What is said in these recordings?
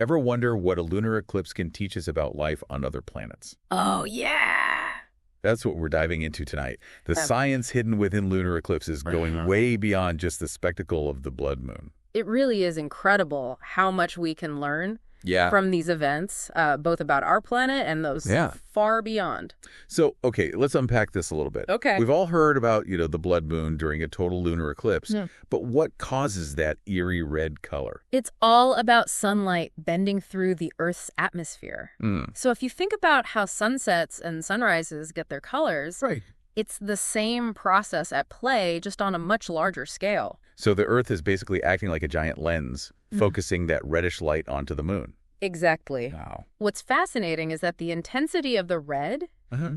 Ever wonder what a lunar eclipse can teach us about life on other planets? Oh, yeah. That's what we're diving into tonight. The Uh, science hidden within lunar eclipses going uh-huh. way beyond just the spectacle of the blood moon. It really is incredible how much we can learn Yeah. from these events, both about our planet and those Yeah. far beyond. So, okay, let's unpack this a little bit. Okay. We've all heard about, the blood moon during a total lunar eclipse, Yeah. but what causes that eerie red color? It's all about sunlight bending through the Earth's atmosphere. Mm. So if you think about how sunsets and sunrises get their colors, Right. it's the same process at play, just on a much larger scale. So the Earth is basically acting like a giant lens, focusing that reddish light onto the moon. Exactly. Wow. What's fascinating is that the intensity of the red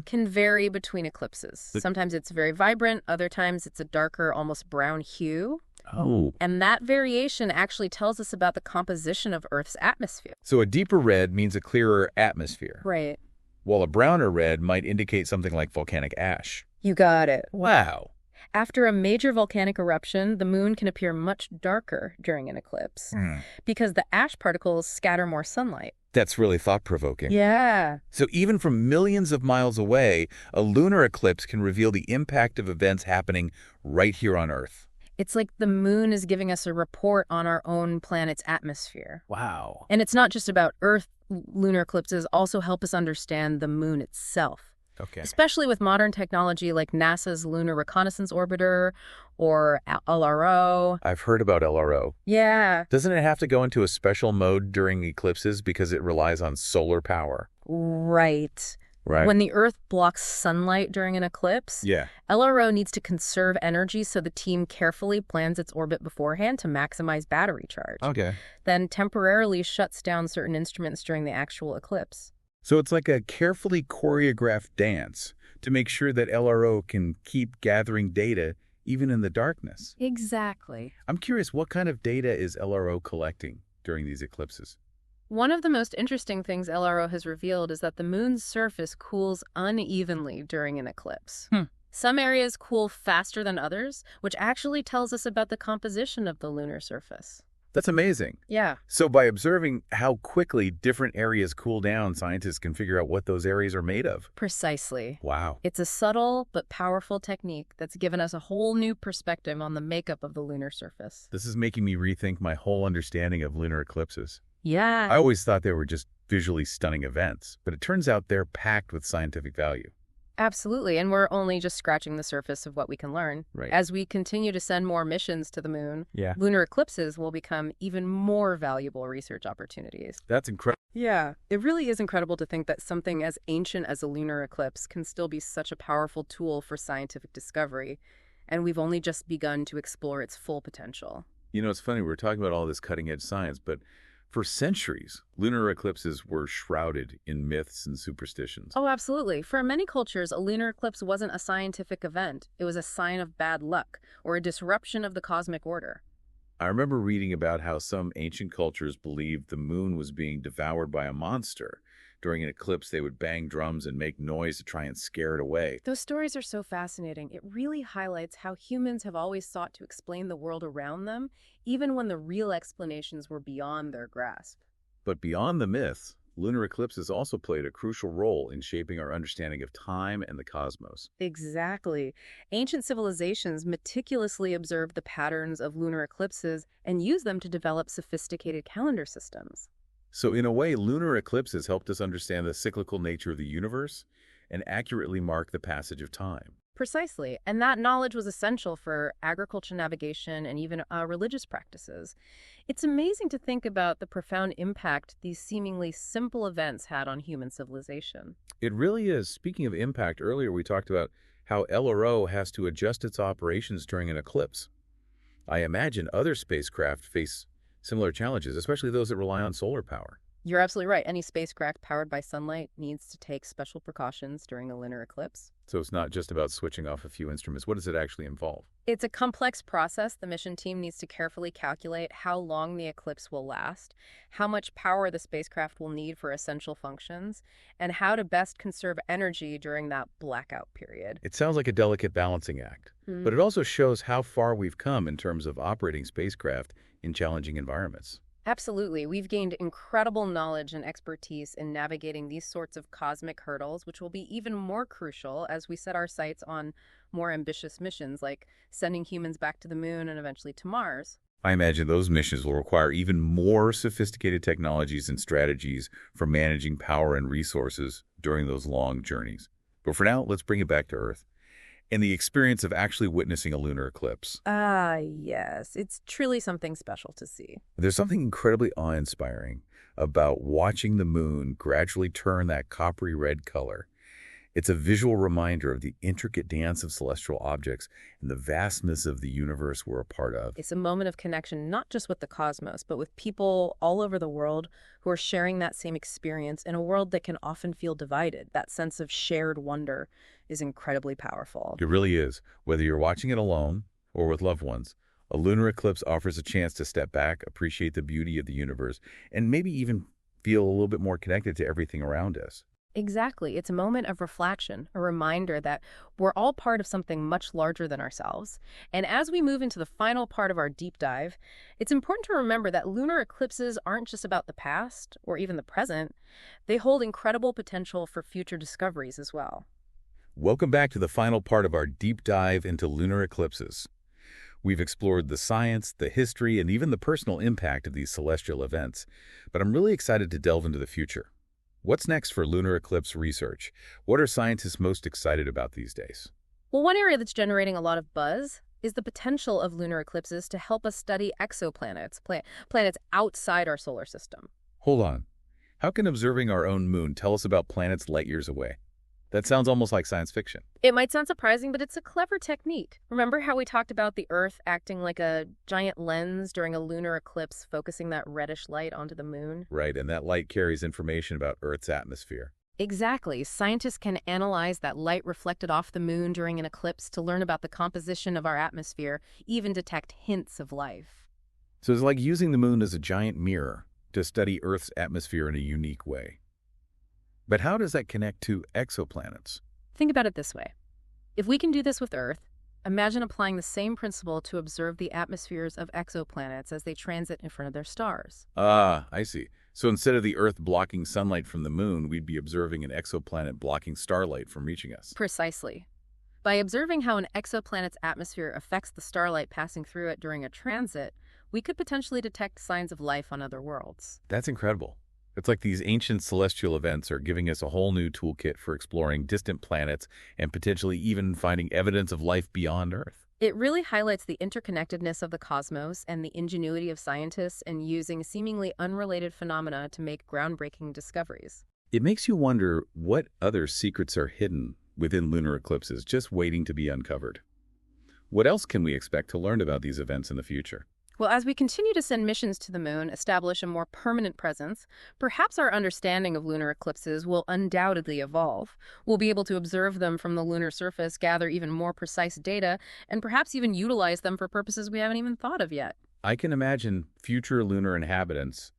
can vary between eclipses. Sometimes it's very vibrant, other times it's a darker, almost brown hue. Oh. And that variation actually tells us about the composition of Earth's atmosphere. So a deeper red means a clearer atmosphere, Right. while a browner red might indicate something like volcanic ash. You got it. Wow. After a major volcanic eruption, the moon can appear much darker during an eclipse because the ash particles scatter more sunlight. That's really thought-provoking. Yeah. So even from millions of miles away, a lunar eclipse can reveal the impact of events happening right here on Earth. It's like the moon is giving us a report on our own planet's atmosphere. Wow. And it's not just about Earth. Lunar eclipses also help us understand the moon itself, Okay. especially with modern technology like NASA's Lunar Reconnaissance Orbiter or LRO. I've heard about LRO. Yeah. Doesn't it have to go into a special mode during eclipses because it relies on solar power? Right. Right. When the Earth blocks sunlight during an eclipse, Yeah. LRO needs to conserve energy, so the team carefully plans its orbit beforehand to maximize battery charge. Okay. Then temporarily shuts down certain instruments during the actual eclipse. So it's like a carefully choreographed dance to make sure that LRO can keep gathering data even in the darkness. Exactly. I'm curious, what kind of data is LRO collecting during these eclipses? One of the most interesting things LRO has revealed is that the moon's surface cools unevenly during an eclipse. Some areas cool faster than others, which actually tells us about the composition of the lunar surface. That's amazing. Yeah. So by observing how quickly different areas cool down, scientists can figure out what those areas are made of. Precisely. Wow. It's a subtle but powerful technique that's given us a whole new perspective on the makeup of the lunar surface. This is making me rethink my whole understanding of lunar eclipses. Yeah. I always thought they were just visually stunning events, but it turns out they're packed with scientific value. Absolutely, and we're only just scratching the surface of what we can learn. Right. As we continue to send more missions to the moon, Yeah. lunar eclipses will become even more valuable research opportunities. That's incredible. Yeah, it really is incredible to think that something as ancient as a lunar eclipse can still be such a powerful tool for scientific discovery, and we've only just begun to explore its full potential. It's funny, we're talking about all this cutting-edge science, but for centuries, lunar eclipses were shrouded in myths and superstitions. Oh, absolutely. For many cultures, a lunar eclipse wasn't a scientific event. It was a sign of bad luck or a disruption of the cosmic order. I remember reading about how some ancient cultures believed the moon was being devoured by a monster. During an eclipse, they would bang drums and make noise to try and scare it away. Those stories are so fascinating. It really highlights how humans have always sought to explain the world around them, even when the real explanations were beyond their grasp. But beyond the myths, lunar eclipses also played a crucial role in shaping our understanding of time and the cosmos. Exactly. Ancient civilizations meticulously observed the patterns of lunar eclipses and used them to develop sophisticated calendar systems. So in a way, lunar eclipses helped us understand the cyclical nature of the universe and accurately mark the passage of time. Precisely, and that knowledge was essential for agriculture, navigation, and even religious practices. It's amazing to think about the profound impact these seemingly simple events had on human civilization. It really is. Speaking of impact, earlier we talked about how LRO has to adjust its operations during an eclipse. I imagine other spacecraft face similar challenges, especially those that rely on solar power. You're absolutely right. Any spacecraft powered by sunlight needs to take special precautions during a lunar eclipse. So it's not just about switching off a few instruments. What does it actually involve? It's a complex process. The mission team needs to carefully calculate how long the eclipse will last, how much power the spacecraft will need for essential functions, and how to best conserve energy during that blackout period. It sounds like a delicate balancing act, but it also shows how far we've come in terms of operating spacecraft in challenging environments. Absolutely. We've gained incredible knowledge and expertise in navigating these sorts of cosmic hurdles, which will be even more crucial as we set our sights on more ambitious missions like sending humans back to the moon and eventually to Mars. I imagine those missions will require even more sophisticated technologies and strategies for managing power and resources during those long journeys. But for now, let's bring it back to Earth and the experience of actually witnessing a lunar eclipse. Ah, yes. It's truly something special to see. There's something incredibly awe-inspiring about watching the moon gradually turn that coppery red color. It's a visual reminder of the intricate dance of celestial objects and the vastness of the universe we're a part of. It's a moment of connection, not just with the cosmos, but with people all over the world who are sharing that same experience in a world that can often feel divided. That sense of shared wonder is incredibly powerful. It really is. Whether you're watching it alone or with loved ones, a lunar eclipse offers a chance to step back, appreciate the beauty of the universe, and maybe even feel a little bit more connected to everything around us. Exactly. It's a moment of reflection, a reminder that we're all part of something much larger than ourselves. And as we move into the final part of our deep dive, it's important to remember that lunar eclipses aren't just about the past or even the present. They hold incredible potential for future discoveries as well. Welcome back to the final part of our deep dive into lunar eclipses. We've explored the science, the history, and even the personal impact of these celestial events. But I'm really excited to delve into the future. What's next for lunar eclipse research? What are scientists most excited about these days? Well, one area that's generating a lot of buzz is the potential of lunar eclipses to help us study exoplanets, planets outside our solar system. Hold on. How can observing our own moon tell us about planets light years away? That sounds almost like science fiction. It might sound surprising, but it's a clever technique. Remember how we talked about the Earth acting like a giant lens during a lunar eclipse, focusing that reddish light onto the moon? Right, and that light carries information about Earth's atmosphere. Exactly. Scientists can analyze that light reflected off the moon during an eclipse to learn about the composition of our atmosphere, even detect hints of life. So it's like using the moon as a giant mirror to study Earth's atmosphere in a unique way. But how does that connect to exoplanets? Think about it this way. If we can do this with Earth, imagine applying the same principle to observe the atmospheres of exoplanets as they transit in front of their stars. Ah, I see. So instead of the Earth blocking sunlight from the moon, we'd be observing an exoplanet blocking starlight from reaching us. Precisely. By observing how an exoplanet's atmosphere affects the starlight passing through it during a transit, we could potentially detect signs of life on other worlds. That's incredible. It's like these ancient celestial events are giving us a whole new toolkit for exploring distant planets and potentially even finding evidence of life beyond Earth. It really highlights the interconnectedness of the cosmos and the ingenuity of scientists in using seemingly unrelated phenomena to make groundbreaking discoveries. It makes you wonder what other secrets are hidden within lunar eclipses just waiting to be uncovered. What else can we expect to learn about these events in the future? Well, as we continue to send missions to the moon, establish a more permanent presence, perhaps our understanding of lunar eclipses will undoubtedly evolve. We'll be able to observe them from the lunar surface, gather even more precise data, and perhaps even utilize them for purposes we haven't even thought of yet. I can imagine future lunar inhabitants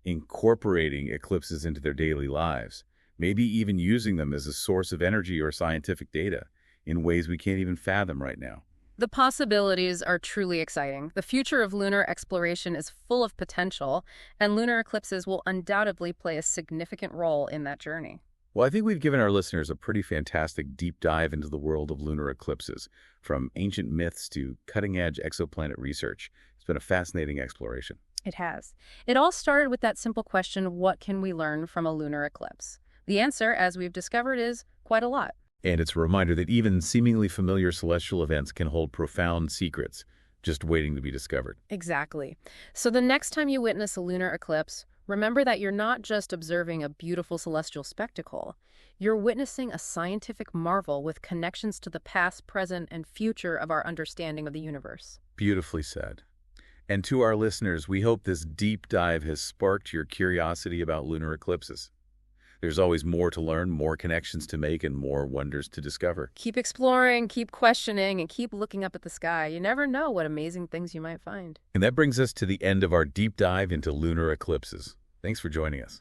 incorporating eclipses into their daily lives, maybe even using them as a source of energy or scientific data in ways we can't even fathom right now. The possibilities are truly exciting. The future of lunar exploration is full of potential, and lunar eclipses will undoubtedly play a significant role in that journey. Well, I think we've given our listeners a pretty fantastic deep dive into the world of lunar eclipses, from ancient myths to cutting-edge exoplanet research. It's been a fascinating exploration. It has. It all started with that simple question, what can we learn from a lunar eclipse? The answer, as we've discovered, is quite a lot. And it's a reminder that even seemingly familiar celestial events can hold profound secrets just waiting to be discovered. Exactly. So the next time you witness a lunar eclipse, remember that you're not just observing a beautiful celestial spectacle. You're witnessing a scientific marvel with connections to the past, present, and future of our understanding of the universe. Beautifully said. And to our listeners, we hope this deep dive has sparked your curiosity about lunar eclipses. There's always more to learn, more connections to make, and more wonders to discover. Keep exploring, keep questioning, and keep looking up at the sky. You never know what amazing things you might find. And that brings us to the end of our deep dive into lunar eclipses. Thanks for joining us.